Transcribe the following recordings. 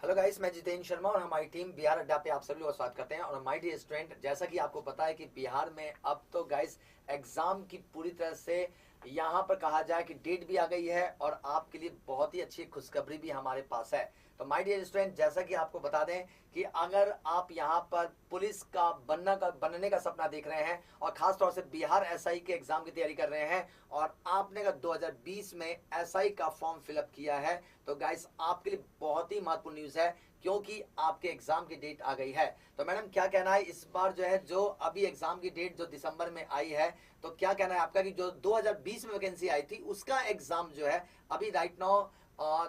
Hello guys, मैं जितेंद्र शर्मा और हमारी टीम बिहार अड्डा पे आप सभी लोग का स्वागत करते हैं। और हमारी डियर स्टूडेंट, जैसा कि आपको पता है कि बिहार में अब तो गाइस एग्जाम की पूरी तरह से यहाँ पर कहा जाए कि डेट भी आ गई है और आपके लिए बहुत ही अच्छी खुशखबरी भी हमारे पास है। तो माय डियर स्टूडेंट, जैसा कि आपको बता दें कि अगर आप यहाँ पर पुलिस का बनने का सपना देख रहे हैं और खास तौर से बिहार एसआई के एग्जाम की तैयारी कर रहे हैं और आपने अगर 2020 में एसआई का फॉर्म फिलअप किया है तो गाइस आपके लिए बहुत ही महत्वपूर्ण न्यूज है, क्योंकि आपके एग्जाम की डेट आ गई है। तो मैडम क्या कहना है इस बार जो अभी एग्जाम की डेट जो दिसंबर में आई है, तो क्या कहना है आपका कि जो 2020 में वैकेंसी आई थी उसका एग्जाम जो है अभी राइट नाउ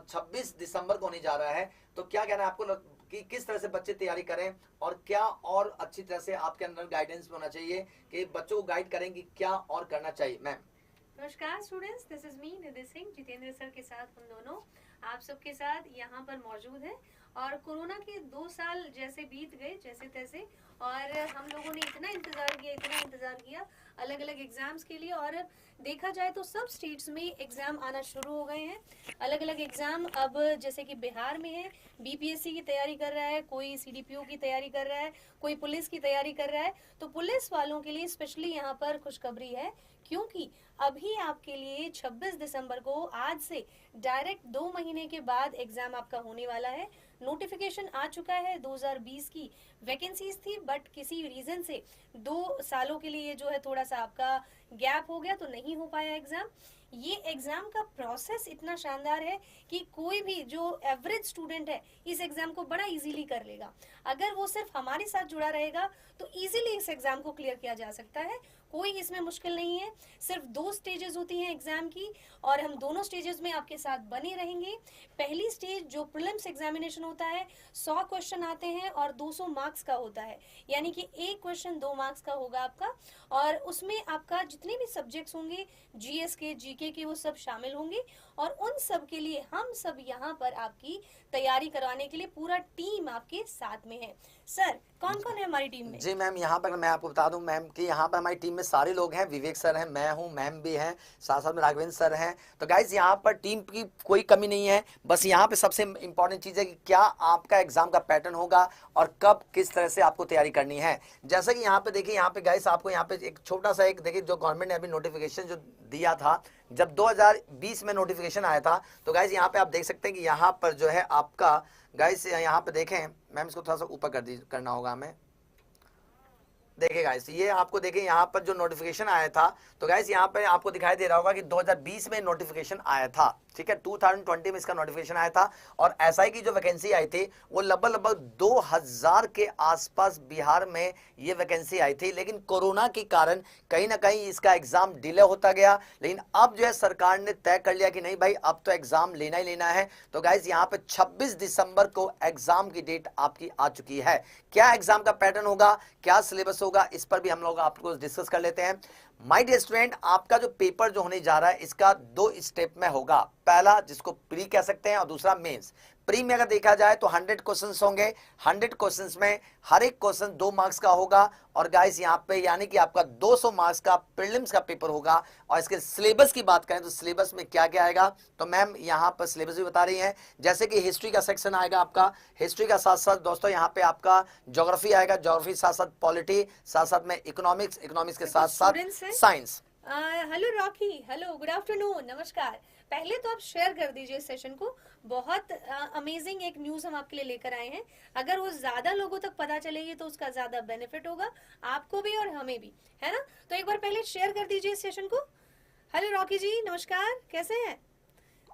26 दिसंबर को होने जा रहा है। तो क्या कहना है आपको कि किस तरह से बच्चे तैयारी करें और क्या और अच्छी तरह से आपके अंदर गाइडेंस होना चाहिए कि बच्चों को गाइड करें कि क्या और करना चाहिए। मैम नमस्कार students, this is me Nidhi Singh. Jitendra sir के साथ हम दोनों आप सबके साथ यहाँ पर मौजूद हैं। और कोरोना के 2 साल जैसे बीत गए जैसे तैसे, और हम लोगों ने इतना इंतजार किया अलग अलग एग्जाम्स के लिए। और देखा जाए तो सब स्टेट्स में एग्जाम आना शुरू हो गए हैं। अलग अलग एग्जाम अब जैसे कि बिहार में है, बीपीएससी की तैयारी कर रहा है, कोई सीडीपीओ की तैयारी कर रहा है, कोई पुलिस की तैयारी कर रहा है। तो पुलिस वालों के लिए स्पेशली यहाँ पर खुशखबरी है, क्योंकि अभी आपके लिए 26 दिसंबर को आज से डायरेक्ट 2 महीने के बाद एग्जाम आपका होने वाला है। नोटिफिकेशन आ चुका है। 2020 की वैकेंसीज थी, बट किसी रीजन से 2 सालों के लिए जो है थोड़ा सा आपका गैप हो गया, तो नहीं हो पाया एग्जाम। ये एग्जाम का प्रोसेस इतना शानदार है कि कोई भी जो एवरेज स्टूडेंट है इस एग्जाम को बड़ा इजीली कर लेगा। अगर वो सिर्फ हमारे साथ जुड़ा रहेगा तो इजीली इस एग्जाम को क्लियर किया जा सकता है। कोई इसमें मुश्किल नहीं है। सिर्फ 2 स्टेजेस होती हैं एग्जाम की, और हम दोनों स्टेजेस में आपके साथ बने रहेंगे। पहली स्टेज जो प्रीलिम्स एग्जामिनेशन होता है, 100 क्वेश्चन आते हैं और 200 मार्क्स का होता है, यानी कि एक क्वेश्चन 2 मार्क्स का होगा आपका। और उसमें आपका जितने भी सब्जेक्ट्स होंगे, जीएस के, जीके के, वो सब शामिल होंगे। और उन सब के लिए हम सब यहाँ पर आपकी तैयारी करवाने के लिए पूरा टीम आपके साथ में है। सर, कौन कौन है हमारी टीम में? जी मैम, यहाँ पर मैं आपको बता दूं मैम कि यहाँ पर हमारी टीम में सारे लोग हैं। विवेक सर हैं, मैं हूँ, मैम भी हैं, साथ साथ में राघवेंद्र सर हैं। तो गाइज यहाँ पर टीम की कोई कमी नहीं है। बस यहाँ पे सबसे इम्पोर्टेंट चीज़ है कि क्या आपका एग्जाम का पैटर्न होगा और कब किस तरह से आपको तैयारी करनी है। जैसा कि यहाँ पे देखिए, यहाँ पे गाइज आपको यहाँ पे एक छोटा सा एक देखिए, जो गवर्नमेंट ने अभी नोटिफिकेशन जो दिया था, जब 2020 में नोटिफिकेशन आया था, तो गाइज यहाँ पे आप देख सकते हैं कि यहाँ पर जो है आपका गाइस यहाँ पे देखें, मैम इसको थोड़ा सा ऊपर करना होगा हमें। देखिए गाइस, ये आपको देखिए यहाँ पर जो नोटिफिकेशन आया था, तो गाइस यहाँ पे आपको दिखाई दे रहा होगा कि 2020 में नोटिफिकेशन आया था, ठीक है। 2020 में इसका नोटिफिकेशन आया था और एसआई की जो वैकेंसी आई थी वो लगभग 2000 के आसपास बिहार में ये वैकेंसी आई थी। लेकिन कोरोना के कारण कहीं ना कहीं इसका एग्जाम डिले होता गया। लेकिन अब जो है सरकार ने तय कर लिया कि नहीं भाई, अब तो एग्जाम लेना ही लेना है। तो गाइस यहाँ पे 26 दिसंबर को एग्जाम की डेट आपकी आ चुकी है। क्या एग्जाम का पैटर्न होगा, क्या सिलेबस होगा, इस पर भी हम लोग आपको डिस्कस कर लेते हैं। माय डियर स्टूडेंट, आपका जो पेपर जो होने जा रहा है इसका 2 स्टेप में होगा। पहला जिसको प्री कह सकते हैं और दूसरा मेंस। प्री में अगर देखा जाए तो 100 क्वेश्चंस होंगे। 100 क्वेश्चंस में हर एक क्वेश्चन 2 मार्क्स का होगा। और गाइस यहाँ पे यानी कि आपका 200 मार्क्स का प्रीलिम्स का पेपर होगा। और इसके सिलेबस की बात करें तो सिलेबस में क्या क्या आएगा, तो मैम यहाँ पर सिलेबस भी बता रही हैं। जैसे कि हिस्ट्री का सेक्शन आएगा आपका, हिस्ट्री का साथ साथ दोस्तों यहाँ पे आपका ज्योग्राफी आएगा, ज्योग्राफी साथ साथ पॉलिटी, साथ साथ में इकोनॉमिक्स, इकोनॉमिक्स के साथ साथ science. Hello Rocky, hello, good afternoon, नमस्कार। पहले तो आप शेयर कर दीजिए इस सेशन को। बहुत अमेजिंग एक न्यूज हम आपके लिए लेकर आए हैं। अगर वो ज्यादा लोगों तक पता चलेगी तो उसका ज्यादा बेनिफिट होगा, आपको भी और हमें भी, है ना। तो एक बार पहले शेयर कर दीजिए इस सेशन को। हेलो रॉकी जी, नमस्कार, कैसे हैं?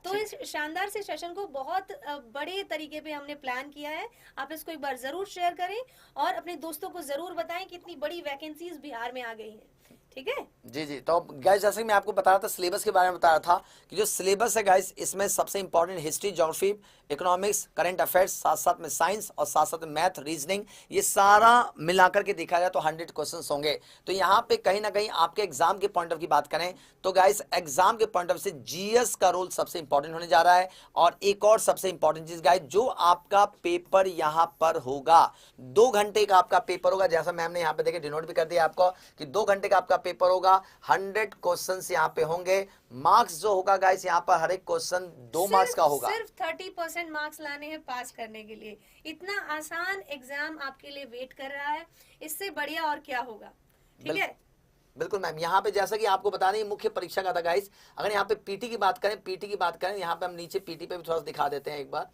तो इस शानदार से सेशन को बहुत बड़े तरीके पे हमने प्लान किया है। आप इसको एक बार जरूर शेयर करें और अपने दोस्तों को जरूर बताएं कि इतनी बड़ी वैकेंसीज बिहार में आ गई हैं, ठीक है। जी जी, तो गाइस जैसे कि मैं आपको बता रहा था, सिलेबस के बारे में बता रहा था कि जो सिलेबस है गाइस, इसमें सबसे important history, geography, economics, current affairs, साथ साथ में साइंस और साथ साथ में मैथ, रीजनिंग, ये सारा मिलाकर के देखा जाए तो 100 क्वेश्चंस होंगे। तो यहाँ पे कहीं ना कहीं आपके एग्जाम के पॉइंट ऑफ की बात करें तो गाइस एग्जाम के पॉइंट ऑफ से जीएस का रोल सबसे इंपॉर्टेंट होने जा रहा है। और एक और सबसे इंपॉर्टेंट चीज गाइस, जो आपका पेपर यहाँ पर होगा, 2 घंटे का आपका पेपर होगा। जैसा मैम ने यहाँ पे देखे डिनोट भी कर दिया आपको कि 2 घंटे का आपका पेपर होगा, 100 क्वेश्चंस यहाँ पे होंगे। मार्क्स जो होगा गाइस यहाँ पर हर एक क्वेश्चन 2 मार्क्स का होगा। सिर्फ 30% मार्क्स लाने हैं पास करने के लिए। इतना आसान एग्जाम आपके लिए वेट कर रहा है, इससे बढ़िया और क्या होगा। ठीक है, बिल्कुल मैम। यहाँ पे जैसा कि आपको बता दें मुख्य परीक्षा का था गाइस। अगर यहाँ पे पीटी की बात करें, यहाँ पे हम नीचे पीटी पे भी थोड़ा सा दिखा देते हैं एक बार।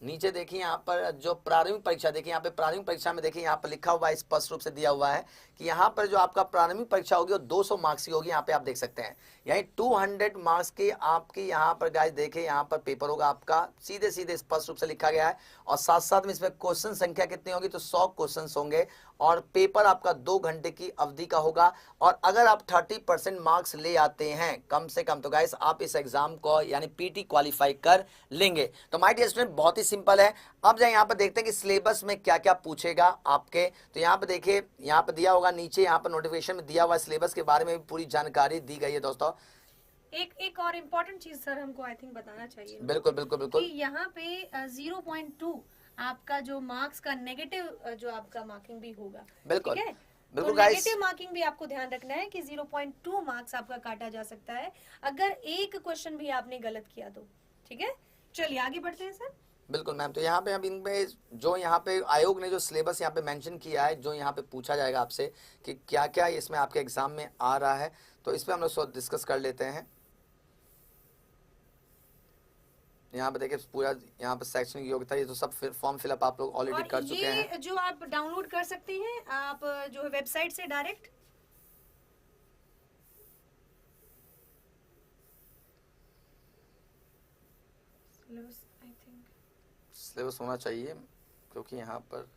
नीचे देखिए यहाँ पर जो प्रारंभिक परीक्षा, देखिए यहाँ पे प्रारंभिक परीक्षा में देखिए यहाँ पर लिखा हुआ है, स्पष्ट रूप से दिया हुआ है कि यहाँ पर जो आपका प्रारंभिक परीक्षा होगी वो 200 मार्क्स की होगी। यहाँ पे आप देख सकते हैं यानी 200 मार्क्स की आपकी यहाँ पर गाइस देखिए यहाँ पर पेपर होगा आपका, सीधे सीधे स्पष्ट रूप से लिखा गया है। और साथ साथ में इसमें क्वेश्चन संख्या कितनी होगी, तो 100 क्वेश्चन होंगे और पेपर आपका 2 घंटे की अवधि का होगा। और अगर आप 30% मार्क्स ले आते हैं कम से कम, तो गाइस आप इस एग्जाम को यानी पीटी क्वालिफाई कर लेंगे। तो माय डियर स्टूडेंट बहुत ही सिंपल है। अब जाए यहाँ पर देखते हैं कि सिलेबस में क्या क्या पूछेगा आपके। तो यहाँ पे देखिए यहाँ पे दिया होगा नीचे, यहाँ पर नोटिफिकेशन में दिया हुआ सिलेबस के बारे में भी पूरी जानकारी दी गई है दोस्तों। एक और इम्पोर्टेंट चीज सर हमको आई थिंक बताना चाहिए। बिल्कुल बिल्कुल बिल्कुल। कि यहाँ पे 0.2 आपका जो मार्क्स का नेगेटिव जो आपका मार्किंग भी होगा। बिल्कुल ठीक है, बिल्कुल तो गाइस। नेगेटिव मार्किंग भी आपको ध्यान रखना है कि 0.2 मार्क्स आपका काटा जा सकता है अगर एक क्वेश्चन भी आपने गलत किया तो। ठीक है, चलिए आगे बढ़ते हैं सर। बिल्कुल मैम। तो यहाँ पे अब इनमें जो यहाँ पे आयोग ने जो सिलेबस यहाँ पे मेंशन किया है, जो यहाँ पे पूछा जाएगा आपसे कि क्या क्या इसमें आपके एग्जाम में आ रहा है, तो इस पे हम लोग डिस्कस कर लेते हैं। यहाँ पे देखिए पूरा यहाँ पे शैक्षणिक योग्यता, ये तो सब फॉर्म फिलअप आप लोग ऑलरेडी कर चुके हैं। ये जो आप डाउनलोड कर सकते हैं आप जो है वेबसाइट से डायरेक्ट। सिलेबस होना चाहिए क्योंकि यहाँ पर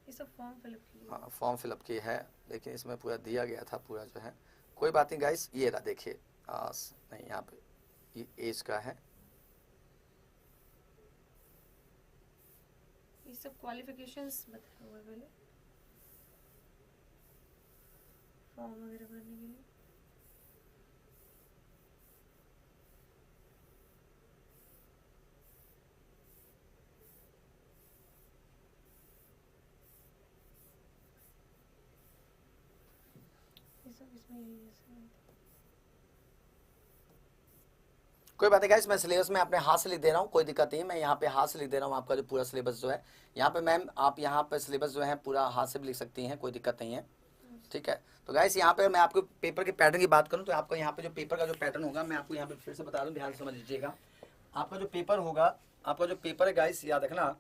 ये सब फॉर्म फिलअप की, हाँ फॉर्म फिलअप की है, लेकिन इसमें पूरा दिया गया था पूरा जो है। कोई बात नहीं गाइस, ये रहा देखिए नहीं यहाँ पे ये एज का है, ये सब क्वालिफिकेशंस बताया हुआ है पहले फॉर्म वगैरह भरने के लिए। ये सब इसमें यही है सर। कोई बात नहीं गाइस, मैं सिलेबस में अपने हाथ से लिख दे रहा हूँ, कोई दिक्कत नहीं है। मैं यहाँ पे हाथ से लिख दे रहा हूँ आपका जो पूरा सिलेबस जो है। यहाँ पे मैम आप यहाँ पे सिलेबस जो है पूरा हाथ से भी लिख सकती हैं, कोई दिक्कत नहीं है। ठीक है, तो गाइस यहाँ पे मैं आपको पेपर के पैटर्न की बात करूँ तो आपको यहाँ पे जो पेपर का जो पैटर्न होगा मैं आपको यहाँ पे फिर से बता दूँ, ध्यान से समझ लीजिएगा। आपका जो पेपर होगा, आपका जो पेपर है गाइस याद रखना,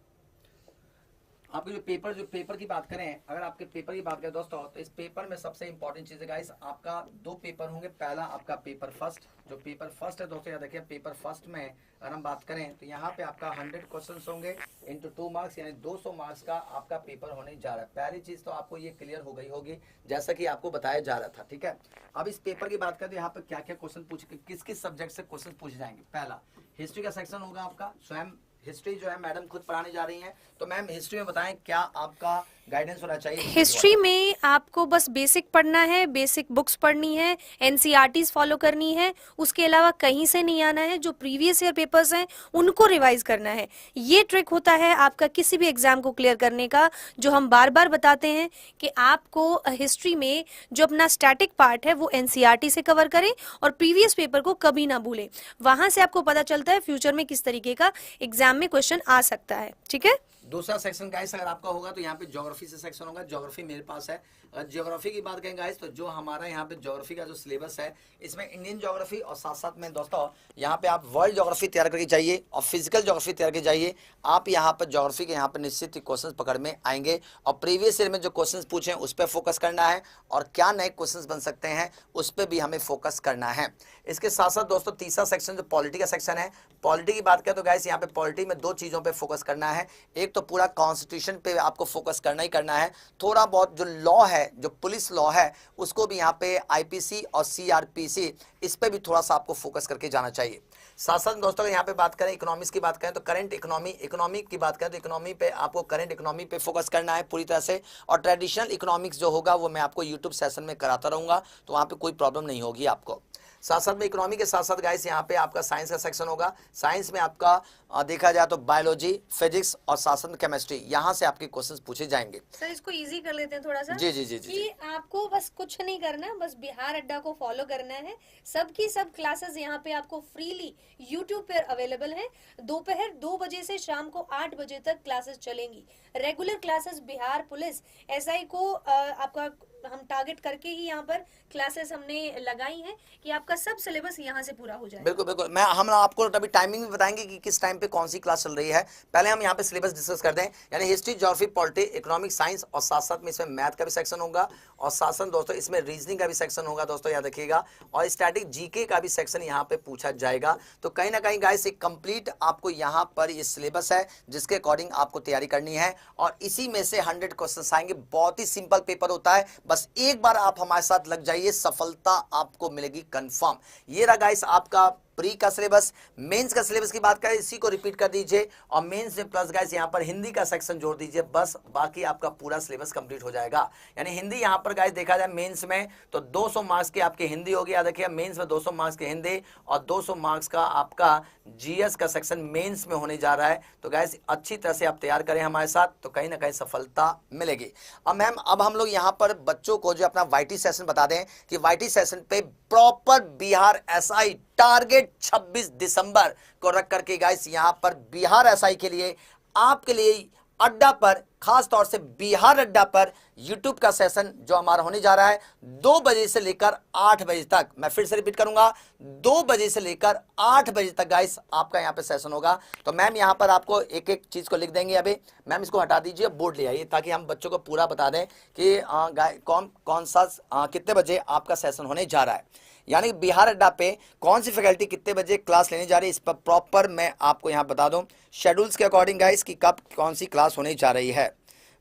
आपके जो पेपर की बात करें, अगर आपके पेपर की बात करें दोस्तों, तो इस पेपर में सबसे इंपॉर्टेंट चीज है गाइस, आपका 2 पेपर होंगे। पहला आपका पेपर फर्स्ट, जो पेपर फर्स्ट है दोस्तों याद रखिए, पेपर फर्स्ट में अगर हम बात करें तो यहाँ पे आपका 100 क्वेश्चंस होंगे इंटू 2 मार्क्स, यानी 200 मार्क्स का आपका पेपर होने जा रहा है। पहली चीज तो आपको ये क्लियर हो गई होगी जैसा कि आपको बताया जा रहा था। ठीक है, अब इस पेपर की बात करें तो यहाँ पे क्या क्या क्वेश्चन पूछे, किस किस सब्जेक्ट से क्वेश्चन पूछे जाएंगे। पहला हिस्ट्री का सेक्शन होगा आपका, स्वयं हिस्ट्री जो है मैडम खुद पढ़ाने जा रही हैं, तो मैम हिस्ट्री में बताएं क्या आपका गाइडेंस होना चाहिए। हिस्ट्री में आपको बस बेसिक पढ़ना है, बेसिक बुक्स पढ़नी है, एनसीईआरटीज फॉलो करनी है, उसके अलावा कहीं से नहीं आना है। जो प्रीवियस ईयर पेपर्स हैं उनको रिवाइज करना है। ये ट्रिक होता है आपका किसी भी एग्जाम को क्लियर करने का, जो हम बार बार बताते हैं कि आपको हिस्ट्री में जो अपना स्टैटिक पार्ट है वो एनसीईआरटी से कवर करें और प्रीवियस पेपर को कभी ना भूलें। वहां से आपको पता चलता है फ्यूचर में किस तरीके का एग्जाम में क्वेश्चन आ सकता है। ठीक है, दूसरा सेक्शन गाइस अगर आपका होगा तो यहाँ पे ज्योग्राफी से सेक्शन होगा। ज्योग्राफी मेरे पास है। अगर ज्योग्राफी की बात करें गाइस तो जो हमारा यहाँ पे ज्योग्राफी का जो सिलेबस है, इसमें इंडियन ज्योग्राफी और साथ साथ में दोस्तों यहाँ पे आप वर्ल्ड ज्योग्राफी तैयार करके जाइए और फिजिकल ज्योग्राफी तैयार करके जाइए। आप यहाँ पर ज्योग्राफी के यहाँ पर निश्चित ही क्वेश्चन पकड़ में आएंगे और प्रीवियस ईयर में जो क्वेश्चन पूछे उस पर फोकस करना है और क्या नए क्वेश्चन बन सकते हैं उस पर भी हमें फोकस करना है। इसके साथ साथ दोस्तों तीसरा सेक्शन जो पॉलिटी का सेक्शन है, पॉलिटी की बात करें तो गाइस यहाँ पे पॉलिटी में 2 चीजों पे फोकस करना है। एक तो पूरा कॉन्स्टिट्यूशन पे आपको फोकस करना ही करना है, थोड़ा बहुत जो लॉ है, जो पुलिस लॉ है, उसको भी यहाँ पे आईपीसी और सीआरपीसी, इस पे भी थोड़ा सा आपको फोकस करके जाना चाहिए। साथ साथ दोस्तों यहाँ पे बात करें इकोनॉमिक्स की बात करें तो करंट इकोनॉमी की बात करें तो इकोनॉमी पे आपको करंट इकोनॉमी पे फोकस करना है पूरी तरह से। और ट्रेडिशनल इकोनॉमिक्स जो होगा वो मैं आपको यूट्यूब सेशन में कराता रहूंगा, तो वहाँ पे कोई प्रॉब्लम नहीं होगी आपको। साथ साथ में इकोनॉमी के साथ साथ गाइस यहाँ पे आपका साइंस का सेक्शन होगा। साइंस में आपका देखा जाए तो बायोलॉजी, फिजिक्स और साथ साथ में केमिस्ट्री, यहाँ से आपके क्वेश्चंस पूछे जाएंगे। सर इसको इजी कर लेते हैं थोड़ा सा। जी जी जी जी, कि आपको बस कुछ नहीं करना, बस बिहार अड्डा को फॉलो करना है। सबकी सब क्लासेस यहाँ पे आपको फ्रीली यूट्यूब पर अवेलेबल है। दोपहर 2 बजे से शाम को 8 बजे तक क्लासेस चलेंगी। Regular classes Bihar police SI को आपका हम टारगेट करके ही यहाँ पर क्लासेस हमने लगाई हैं कि आपका सब सिलेबस यहाँ से पूरा हो जाए। बिल्कुल बिल्कुल, हम आपको अभी टाइमिंग भी बताएंगे कि किस टाइम पे कौन सी क्लास चल रही है। पहले हम यहाँ पे सिलेबस डिस्कस कर दें, यानी history, geography, polity, economic, science और साथ साथ में इसमें मैथ का भी सेक्शन होगा और साथ साथ दोस्तों इसमें रीजनिंग का भी सेक्शन होगा दोस्तों, याद रखिएगा। और स्टैटिक जीके का भी सेक्शन यहाँ पे पूछा जाएगा। तो कहीं ना कहीं गाइस एक कंप्लीट आपको यहाँ पर ये सिलेबस है जिसके अकॉर्डिंग आपको तैयारी करनी है और इसी में से 100 क्वेश्चन आएंगे। बहुत ही सिंपल पेपर होता है, बस एक बार आप हमारे साथ लग जाइए, सफलता आपको मिलेगी कंफर्म। ये रहा गाइस आपका प्री का सिलेबस। मेंस का सिलेबस की बात करें, इसी को रिपीट कर दीजिए और मेंस में प्लस गाइस यहाँ पर हिंदी का सेक्शन जोड़ दीजिए, बस बाकी आपका पूरा सिलेबस कंप्लीट हो जाएगा। यानी हिंदी यहाँ पर गाइस देखा जाए मेंस में तो 200 मार्क्स की आपकी हिंदी होगी, याद रखिए मेंस में 200 मार्क्स की हिंदी और 200 मार्क्स का आपका जीएस का सेक्शन मेंस में होने जा रहा है। तो गाइस अच्छी तरह से आप तैयार करें हमारे साथ, तो कहीं ना कहीं सफलता मिलेगी। अब मैम अब हम लोग यहाँ पर बच्चों को जो अपना वाईटी सेशन बता दें कि वाईटी सेशन पे प्रॉपर बिहार एसआई टारगेट 26 दिसंबर को रख करके गाइस यहाँ पर बिहार एसआई के लिए आपके लिए अड्डा पर, खास तौर से बिहार अड्डा पर यूट्यूब का सेशन जो हमारा होने जा रहा है 2 बजे से लेकर 8 बजे तक। मैं फिर से रिपीट करूंगा, 2 बजे से लेकर 8 बजे तक गाइस आपका यहाँ पे सेशन होगा। तो मैम यहाँ पर आपको एक एक चीज को लिख देंगे। अभी मैम इसको हटा दीजिए, बोर्ड ले आइए ताकि हम बच्चों को पूरा बता दें कि कौन सा कितने बजे आपका सेशन होने जा रहा है। यानी बिहार अड्डा पे कौन सी फैकल्टी कितने बजे क्लास लेने जा रही है, इस पर प्रॉपर मैं आपको यहाँ बता दूं शेड्यूल्स के अकॉर्डिंग गाइस कि कब कौन सी क्लास होने जा रही है।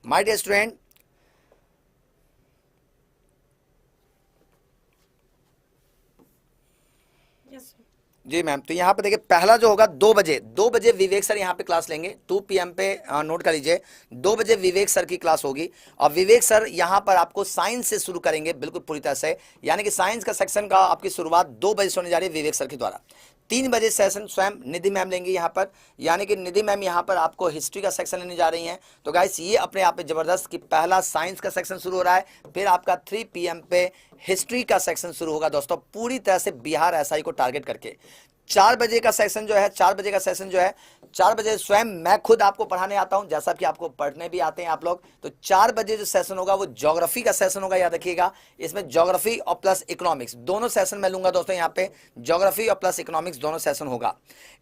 माय डियर स्टूडेंट, जी मैम, तो यहाँ पे देखिए पहला जो होगा 2 बजे विवेक सर यहाँ पे क्लास लेंगे। 2 PM पे नोट कर लीजिए, 2 बजे विवेक सर की क्लास होगी और विवेक सर यहाँ पर आपको साइंस से शुरू करेंगे बिल्कुल पूरी तरह से। यानी कि साइंस का सेक्शन का आपकी शुरुआत 2 बजे से होने जा रही है विवेक सर के द्वारा। 3 बजे सेशन स्वयं निधि मैम लेंगी यहाँ पर, यानी कि निधि मैम यहाँ पर आपको हिस्ट्री का सेक्शन लेने जा रही हैं। तो गाइस ये अपने आप में जबरदस्त कि पहला साइंस का सेक्शन शुरू हो रहा है, फिर आपका 3 PM पे हिस्ट्री का सेक्शन शुरू होगा दोस्तों, पूरी तरह से बिहार एसआई को टारगेट करके। 4 बजे का सेशन जो है, 4 बजे का सेशन जो है, 4 बजे स्वयं मैं खुद आपको पढ़ाने आता हूं, जैसा कि आपको पढ़ने भी आते हैं आप लोग। तो 4 बजे जो सेशन होगा वो ज्योग्राफी का सेशन होगा, याद रखिएगा। इसमें ज्योग्राफी और प्लस इकोनॉमिक्स दोनों सेशन मैं लूंगा दोस्तों, यहाँ पे ज्योग्राफी और प्लस इकोनॉमिक्स दोनों सेशन होगा।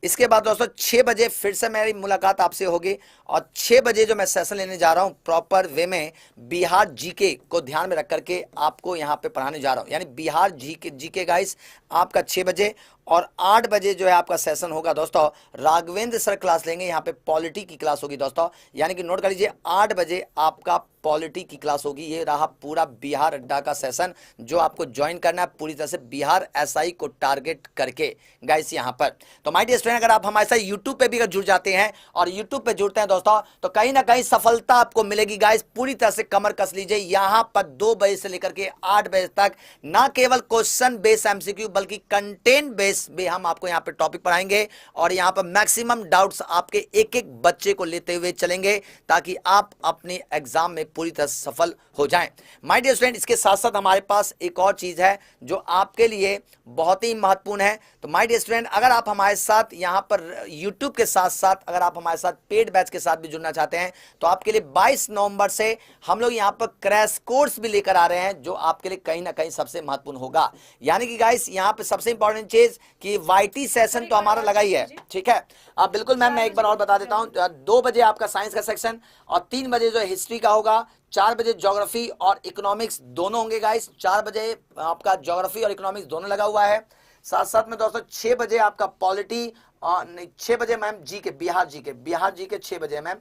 इसके बाद दोस्तों 6 बजे फिर से मेरी मुलाकात आपसे होगी और 6 बजे जो मैं सेशन लेने जा रहा हूँ प्रॉपर वे में बिहार जीके को ध्यान में रख करके आपको यहाँ पे पढ़ाने जा रहा हूँ। यानी बिहार जीके गाइस आपका 6 बजे और 8 बजे जो है आपका सेशन होगा दोस्तों, राघवेंद्र सर क्लास लेंगे, यहाँ पे पॉलिटी की क्लास होगी दोस्तों। यानी कि नोट कर लीजिए 8 बजे आपका पॉलिटी की क्लास होगी। ये रहा पूरा बिहार अड्डा का सेशन जो आपको ज्वाइन करना है पूरी तरह से बिहार एसआई को टारगेट करके गाइस यहाँ पर। तो माय डियर स्टूडेंट, अगर आप हमारे साथ यूट्यूब पे भी अगर जुड़ जाते हैं और यूट्यूब पे जुड़ते हैं दोस्तों तो कहीं ना कहीं सफलता आपको मिलेगी गाइस। पूरी तरह से कमर कस लीजिए, यहाँ पर 2 बजे से लेकर के 8 बजे तक ना केवल क्वेश्चन बेस एमसीक्यू बल्कि कंटेंट बेस भी हम आपको यहाँ पे टॉपिक पढ़ाएंगे और यहाँ पर मैक्सिमम डाउट्स आपके एक एक बच्चे को लेते हुए चलेंगे ताकि आप अपने एग्जाम में पूरी तरह से सफल हो जाएं। माय डियर स्टूडेंट, इसके साथ साथ हमारे पास एक और चीज है जो आपके लिए बहुत ही महत्वपूर्ण है। तो माय डियर स्टूडेंट, अगर आप हमारे साथ यहाँ पर YouTube के साथ साथ अगर आप हमारे साथ पेड बैच के साथ भी जुड़ना चाहते हैं तो आपके लिए 22 नवंबर से हम लोग यहाँ पर क्रैश कोर्स भी लेकर आ रहे हैं जो आपके लिए कहीं ना कहीं सबसे महत्वपूर्ण होगा। यानी कि गाइस यहाँ पे सबसे इंपॉर्टेंट चीज कि वाईटी सेशन तो हमारा लगा ही है, ठीक है। अब बिल्कुल मैम मैं एक बार और बता देता हूँ, 2 बजे आपका साइंस का सेक्शन और 3 बजे जो हिस्ट्री का होगा, 4 बजे ज्योग्राफी और इकोनॉमिक्स दोनों होंगे गाइस। 4 बजे आपका ज्योग्राफी और इकोनॉमिक्स दोनों लगा हुआ है। साथ साथ में दोस्तों 6 बजे आपका पॉलिटी, 6 बजे मैम जीके, बिहार जीके 6 बजे मैम,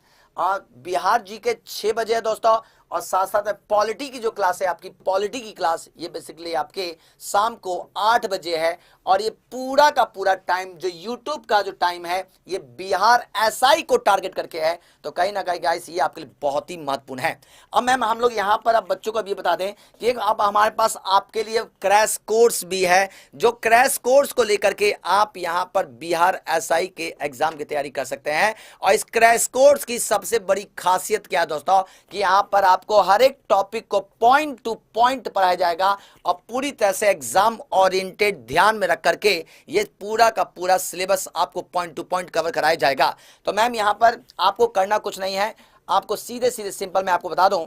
बिहार जीके 6 बजे है दोस्तों। और साथ साथ में पॉलिटी की जो क्लास है आपकी, पॉलिटी की क्लास ये बेसिकली आपके शाम को 8 बजे है। और ये पूरा का पूरा टाइम जो यूट्यूब का जो टाइम है ये बिहार एसआई को टारगेट करके है, तो कहीं ना कहीं गाइस ये आपके लिए बहुत ही महत्वपूर्ण है। अब मैम हम लोग यहाँ पर अब बच्चों को भी बता दें कि अब हमारे पास आपके लिए क्रैश कोर्स भी है, जो क्रैश कोर्स को लेकर के आप यहाँ पर बिहार एसआई के एग्जाम की तैयारी कर सकते हैं। और इस क्रैश कोर्स की सबसे बड़ी खासियत क्या है दोस्तों, कि यहाँ पर आपको हर एक टॉपिक को पॉइंट टू पॉइंट पढ़ाया जाएगा और पूरी तरह से एग्जाम ओरिएंटेड ध्यान में रख करके ये पूरा का पूरा सिलेबस आपको पॉइंट टू पॉइंट कवर कराया जाएगा। तो मैम यहाँ पर आपको करना कुछ नहीं है, आपको सीधे सीधे सिंपल मैं आपको बता दूं,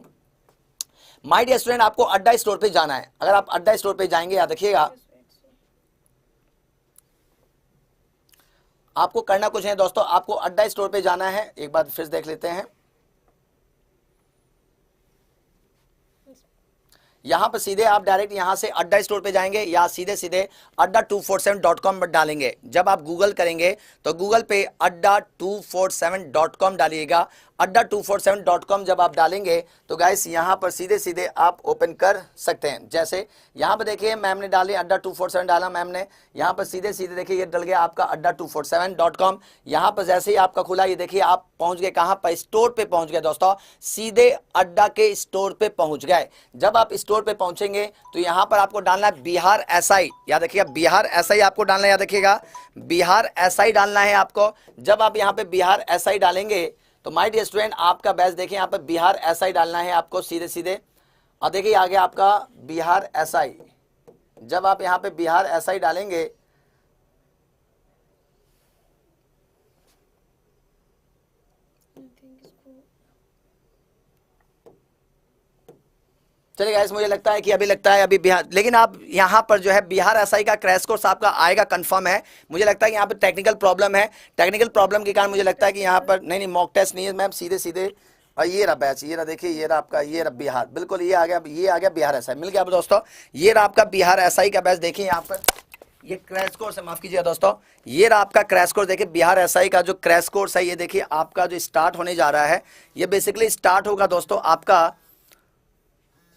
माय डियर स्टूडेंट आपको अड्डा स्टोर पे जाना है। अगर आप अड्डा स्टोर पे जाएंगे, याद रखिएगा आपको करना कुछ नहीं दोस्तों, आपको अड्डा स्टोर पे जाना है। एक बार फिर देख लेते हैं, यहां पर सीधे आप डायरेक्ट यहां से अड्डा स्टोर पे जाएंगे या सीधे सीधे adda247.com पर डालेंगे। जब आप गूगल करेंगे तो गूगल पे adda247.com डालिएगा। adda247.com जब आप डालेंगे तो गाइस यहां पर सीधे सीधे आप ओपन कर सकते हैं। जैसे यहां पर देखिए मैम ने डाली adda247 डाला मैम ने, यहां पर सीधे सीधे देखिए ये डल गया आपका adda247.com। यहां पर जैसे ही आपका खुला ये देखिए आप पहुंच गए कहां पर, स्टोर पे पहुंच गए दोस्तों, सीधे अड्डा के स्टोर पे पहुंच गए। जब आप स्टोर पे पहुंचेंगे तो यहां पर आपको डालना है बिहार एसआई, याद रखिएगा बिहार एसआई आपको डालना है, याद रखिएगा बिहार एसआई डालना है आपको। जब आप यहां पे बिहार एसआई डालेंगे तो माय डियर स्टूडेंट आपका बैच देखिए यहां पे बिहार एसआई डालना है आपको सीधे सीधे, और देखिए आगे आपका बिहार एसआई। जब आप यहां पे बिहार एसआई डालेंगे चलिए गाइस, मुझे लगता है कि अभी लगता है अभी बिहार, लेकिन आप यहाँ पर जो है बिहार एसआई का क्रैश कोर्स आपका आएगा कंफर्म है। मुझे लगता है कि यहाँ पे टेक्निकल प्रॉब्लम है, टेक्निकल प्रॉब्लम के कारण मुझे लगता है कि यहाँ पर नहीं मॉक टेस्ट नहीं है मैम, सीधे सीधे। और ये रहा बैच, ये रहा देखिए, ये रहा आपका, ये रहा बिहार, बिल्कुल ये आ गया, ये आ गया बिहार एसआई, मिल गया अब दोस्तों। ये रहा आपका बिहार एसआई का बैच, देखिए यहाँ पर ये क्रैश कोर्स है, माफ कीजिएगा दोस्तों, ये रहा आपका क्रैश कोर्स। देखिए बिहार एसआई का जो क्रैश कोर्स है ये देखिए आपका जो स्टार्ट होने जा रहा है, ये बेसिकली स्टार्ट होगा दोस्तों आपका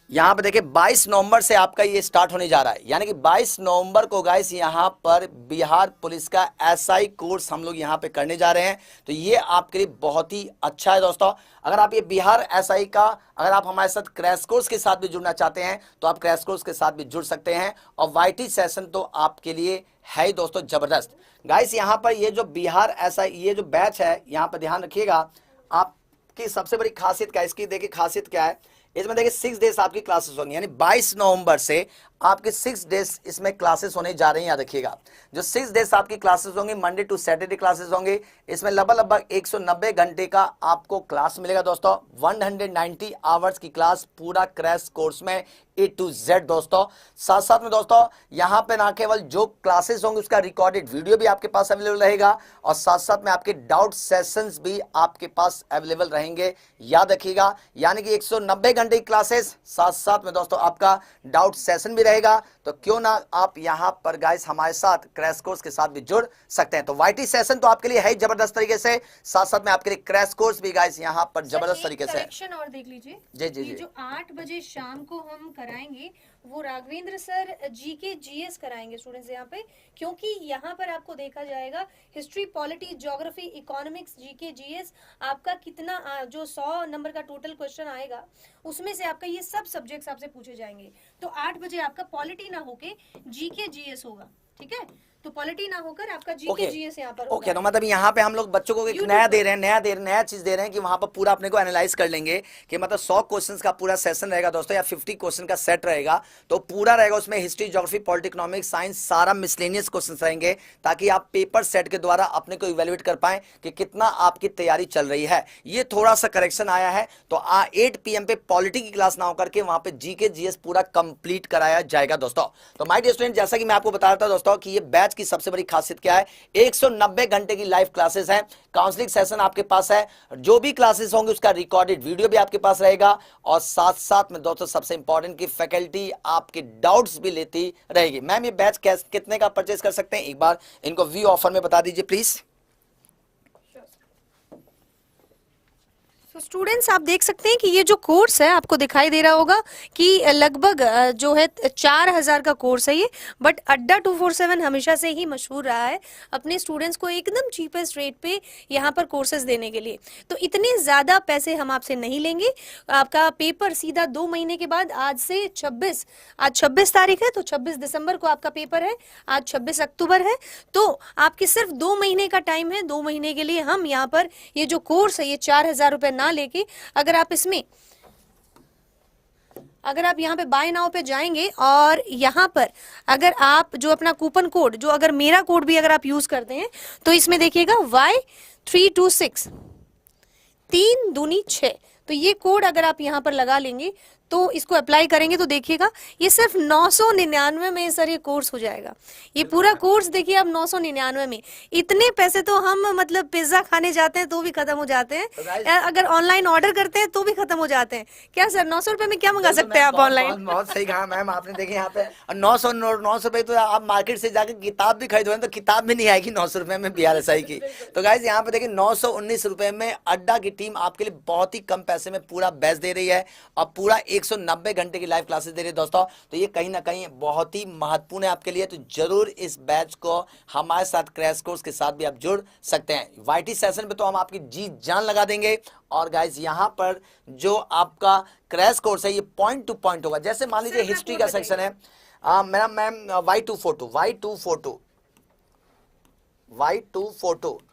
यहाँ पर देखिए 22 नवंबर से आपका ये स्टार्ट होने जा रहा है। यानी कि 22 नवंबर को गाइस यहाँ पर बिहार पुलिस का एसआई कोर्स हम लोग यहाँ पे करने जा रहे हैं। तो ये आपके लिए बहुत ही अच्छा है दोस्तों। अगर आप ये बिहार एसआई का अगर आप हमारे साथ क्रैश कोर्स के साथ भी जुड़ना चाहते हैं तो आप क्रैश कोर्स के साथ भी जुड़ सकते हैं। और वाईटी सेशन तो आपके लिए है ही दोस्तों जबरदस्त। गाइस यहाँ पर ये जो बिहार एसआई ये जो बैच है यहाँ पर ध्यान रखिएगा, आपकी सबसे बड़ी खासियत क्या है इसकी, देखिए खासियत क्या है इसमें, देखिए 6 डेज आपकी क्लासेस होंगी, यानी 22 नवंबर से आपके 6 डेज इसमें क्लासेस होने जा रहे हैं। याद रखिएगा जो 6 डेज आपकी क्लासेस होंगी, मंडे टू सैटरडे क्लासेस होंगे। इसमें लगभग 190 घंटे का आपको क्लास मिलेगा दोस्तों, 190 आवर्स की क्लास पूरा क्रैश कोर्स में A to Z दोस्तों। साथ साथ में दोस्तों यहाँ पे ना केवल जो क्लासेस होंगे उसका रिकॉर्डेड वीडियो भी आपके पास अवेलेबल रहेगा और साथ साथ में आपके डाउट सेशंस भी आपके पास अवेलेबल रहेंगे। याद रखिएगा यानी कि 190 घंटे की क्लासेस, साथ साथ में दोस्तों आपका डाउट सेशन भी रहेगा। तो क्यों ना आप यहाँ पर गाइस हमारे साथ क्रैश कोर्स के साथ भी जुड़ सकते हैं। तो वाईटी सेशन तो आपके लिए है जबरदस्त तरीके से, साथ साथ में आपके लिए क्रैश कोर्स भी गाइस यहाँ पर जबरदस्त तरीके से करेक्शन और देख लीजिए जी जी जी, जो 8 बजे शाम को हम कराएंगे वो राघवेंद्र सर जीके जीएस कराएंगे स्टूडेंट्स यहाँ पे, क्योंकि यहाँ पर आपको देखा जाएगा history, polity, geography, economics, GK GS आपका कितना जो 100 नंबर का टोटल क्वेश्चन आएगा उसमें से आपका ये सब सब्जेक्ट्स आपसे पूछे जाएंगे। तो 8 बजे आपका पॉलिटी ना होके जीके जीएस होगा, ठीक है, तो पॉलिटी ना होकर आपका जीके जीएस यहाँ पर ओके। तो मतलब यहाँ पे हम लोग बच्चों को एक नया दे रहे हैं, नया चीज दे रहे हैं कि वहां पर पूरा अपने को एनालाइज कर लेंगे कि मतलब 100 क्वेश्चंस का पूरा सेशन रहेगा दोस्तों या 50 क्वेश्चन का सेट रहेगा। तो पूरा रहेगा उसमें history, geography, politics, economics, science सारा मिसलेनियस क्वेश्चंस रहेंगे ताकि आप पेपर सेट के द्वारा अपने को इवेल्युएट कर पाए कि कितना आपकी तैयारी चल रही है। ये थोड़ा सा करेक्शन आया है। तो 8 PM पे पॉलिटी की क्लास ना होकर के वहां पे जीके जीएस पूरा कंप्लीट कराया जाएगा दोस्तों। तो माय डियर स्टूडेंट जैसा कि मैं आपको बता रहा था दोस्तों कि ये बैच की सबसे बड़ी खासियत क्या है, 190 घंटे की लाइव क्लासेस हैं, काउंसलिंग सेशन आपके पास है, जो भी क्लासेस होंगे उसका रिकॉर्डेड वीडियो भी आपके पास रहेगा और साथ साथ में दोस्तों सबसे इंपॉर्टेंट की फैकल्टी आपके डाउट्स भी लेती रहेगी। मैम ये बैच कितने का परचेज कर सकते हैं, एक बार इनको व्यू ऑफर में बता दीजिए प्लीज। तो स्टूडेंट्स आप देख सकते हैं कि ये जो कोर्स है आपको दिखाई दे रहा होगा कि लगभग जो है 4,000 का कोर्स है ये, बट अड्डा 247 हमेशा से ही मशहूर रहा है अपने स्टूडेंट्स को एकदम चीपेस्ट रेट पे यहाँ पर कोर्सेज देने के लिए। तो इतने ज़्यादा पैसे हम आपसे नहीं लेंगे। आपका पेपर सीधा 2 महीने के बाद, आज से 26, आज 26 तारीख है तो 26 दिसंबर को आपका पेपर है, आज 26 अक्टूबर है, तो आपके सिर्फ 2 महीने का टाइम है। 2 महीने के लिए हम यहाँ पर ये जो कोर्स है ये 4,000 रुपये ना लेके, अगर आप इसमें, अगर आप यहाँ पे बाय नाउ पे जाएंगे और यहाँ पर अगर आप जो अपना कूपन कोड, जो अगर मेरा कोड भी अगर आप यूज करते हैं तो इसमें देखिएगा Y326, 3 दूनी 6, तो ये कोड अगर आप यहाँ पर लगा लेंगे तो इसको अप्लाई करेंगे तो देखिएगा ये सिर्फ 999 में सर ये कोर्स हो जाएगा। ये पूरा कोर्स देखिए आप 999 में। इतने पैसे तो हम मतलब पिज्जा खाने जाते हैं तो भी खत्म हो जाते हैं, अगर ऑनलाइन ऑर्डर करते हैं तो भी खत्म हो जाते हैं। क्या सर 900 रुपए में क्या मंगा सकते हैं आप ऑनलाइन? बहुत सही कहा मैम आपने। देखिए यहाँ पे 900 रुपए तो आप मार्केट से जाकर किताब भी खरीदोगे तो किताब भी नहीं आएगी 900 रुपए में BRSI की। तो गाइज यहाँ पे देखिए 919 रुपए में अड्डा की टीम आपके लिए बहुत ही कम पैसे में पूरा बैच दे रही है और पूरा 190 घंटे की लाइव क्लासेस दे रही है दोस्तों। तो ये कहीं ना कहीं बहुत ही महत्वपूर्ण है आपके लिए। तो जरूर इस बैच को हमारे साथ क्रैश कोर्स के साथ भी आप जुड़ सकते हैं। YT सेशन पे तो हम आपकी जी जान लगा देंगे। और गाइज यहाँ पर जो आपका क्रैश कोर्स है ये पॉइंट टू पॉइंट होगा। जैसे मान लीजिए हिस्ट्री का सेक्शन है, मेरा मैम Y242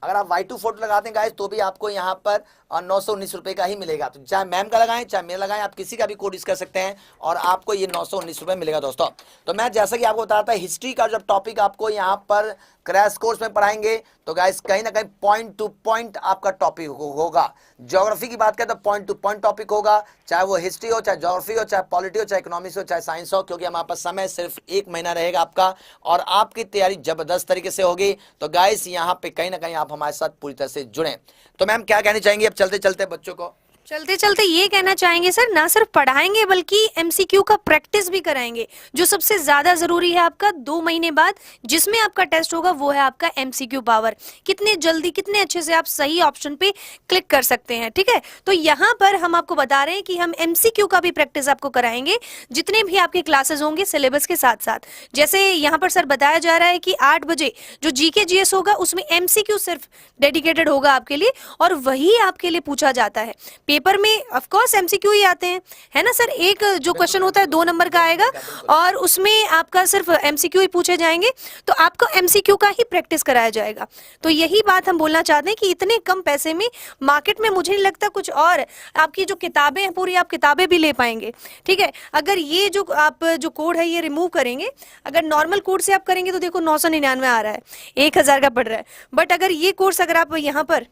अगर आप Y242 लगाते हैं गाइस तो भी आपको यहाँ पर 919 रुपए का ही मिलेगा। तो चाहे मैम का लगाएं चाहे मेरा लगाएं, आप किसी का भी कोड यूज कर सकते हैं और आपको ये 919 रुपए मिलेगा दोस्तों। तो मैं जैसा कि आपको बताया था हिस्ट्री का जब टॉपिक आपको यहाँ पर क्रैश कोर्स में पढ़ाएंगे तो गाइस कहीं ना कहीं पॉइंट टू पॉइंट आपका टॉपिक होगा। ज्योग्राफी की बात करें तो पॉइंट टू पॉइंट टॉपिक होगा, चाहे वो हिस्ट्री हो, चाहे ज्योग्राफी हो, चाहे पॉलिटी हो, चाहे इकोनॉमिक्स हो, चाहे साइंस हो, क्योंकि हमारे पास समय सिर्फ 1 महीना रहेगा आपका और आपकी तैयारी जबरदस्त तरीके से होगी। तो गाइस यहाँ पे कहीं ना कहीं आप हमारे साथ पूरी तरह से जुड़े। तो मैम क्या कहनी चाहेंगे अब चलते चलते बच्चों को? चलते चलते ये कहना चाहेंगे सर, ना सिर्फ पढ़ाएंगे बल्कि MCQ का प्रैक्टिस भी कराएंगे, जो सबसे ज्यादा जरूरी है आपका 2 महीने बाद जिसमें आपका टेस्ट होगा वो है आपका MCQ पावर। कितने जल्दी कितने अच्छे से आप सही ऑप्शन पे क्लिक कर सकते हैं, ठीक है। तो यहाँ पर हम आपको बता रहे हैं कि हम MCQ का भी प्रैक्टिस आपको कराएंगे जितने भी आपके क्लासेस होंगे सिलेबस के साथ साथ। जैसे यहाँ पर सर बताया जा रहा है कि 8 बजे जो GK GS होगा उसमें MCQ सिर्फ डेडिकेटेड होगा आपके लिए और वही आपके लिए पूछा जाता है। पेपर में ऑफ कोर्स MCQ ही आते हैं, है ना सर। एक जो क्वेश्चन होता है 2 नंबर का आएगा और उसमें आपका सिर्फ MCQ ही पूछे जाएंगे, तो आपको MCQ का ही प्रैक्टिस कराया जाएगा। तो यही बात हम बोलना चाहते हैं कि इतने कम पैसे में मार्केट में मुझे नहीं लगता कुछ और आपकी जो किताबें हैं पूरी आप किताबें भी ले पाएंगे, ठीक है। अगर ये जो आप जो कोड है ये रिमूव करेंगे, अगर नॉर्मल कोड से आप करेंगे तो देखो 999 आ रहा है, 1,000 का पड़ रहा है। बट अगर ये कोर्स अगर आप यहाँ पर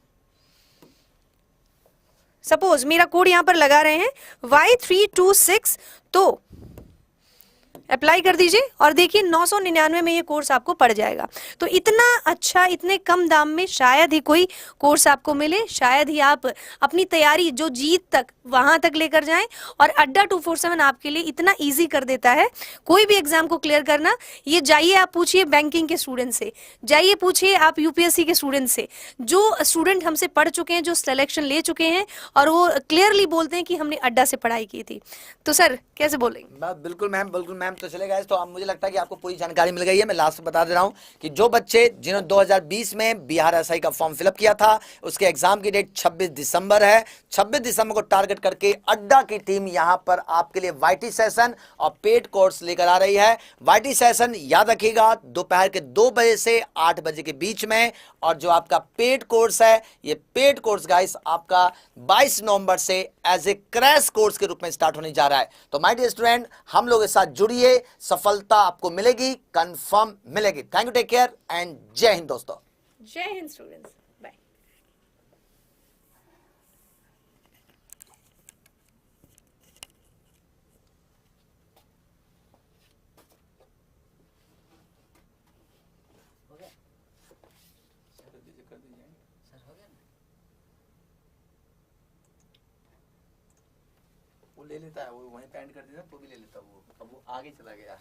सपोज मेरा कोड यहां पर लगा रहे हैं Y326 तो अप्लाई कर दीजिए और देखिए 999 में ये कोर्स आपको पड़ जाएगा। तो इतना अच्छा, इतने कम दाम में शायद ही कोई कोर्स आपको मिले, शायद ही आप अपनी तैयारी जो जीत तक वहां तक लेकर जाएं। और अड्डा 247 आपके लिए इतना इजी कर देता है कोई भी एग्जाम को क्लियर करना। ये जाइए आप पूछिए बैंकिंग के स्टूडेंट से, जाइए पूछिए आप UPSC के स्टूडेंट से, जो स्टूडेंट हमसे पढ़ चुके हैं, जो सिलेक्शन ले चुके हैं और वो क्लियरली बोलते हैं कि हमने अड्डा से पढ़ाई की थी। तो सर कैसे बोलेंगे? बिल्कुल मैम, बिल्कुल मैम। तो चलेगा तो अब मुझे लगता है कि आपको पूरी जानकारी मिल गई है। मैं लास्ट में बता दे रहा हूं कि जो बच्चे जिन्होंने 2020 में BRSI का फॉर्म फिलअप किया था उसके एग्जाम की डेट 26 दिसंबर है। 26 दिसंबर को टारगेट करके अड्डा की टीम यहां पर आपके लिए YT सेशन और पेड कोर्स लेकर आ रही है। YT सेशन याद रखिएगा दोपहर के 2 बजे से 8 बजे के बीच में, और जो आपका पेड कोर्स है ये पेड कोर्स गाइस आपका 22 नवंबर से एज ए क्रैश कोर्स के रूप में स्टार्ट होने जा रहा है। तो माय डियर स्टूडेंट हम लोग के साथ जुड़िए, सफलता आपको मिलेगी, कंफर्म मिलेगी। Thank you, take care and जय हिंद दोस्तों। जय हिंद स्टूडेंट्स। वो ले लेता है, वो वहीं पे एंड कर देता, तो भी ले लेता वो, अब वो आगे चला गया।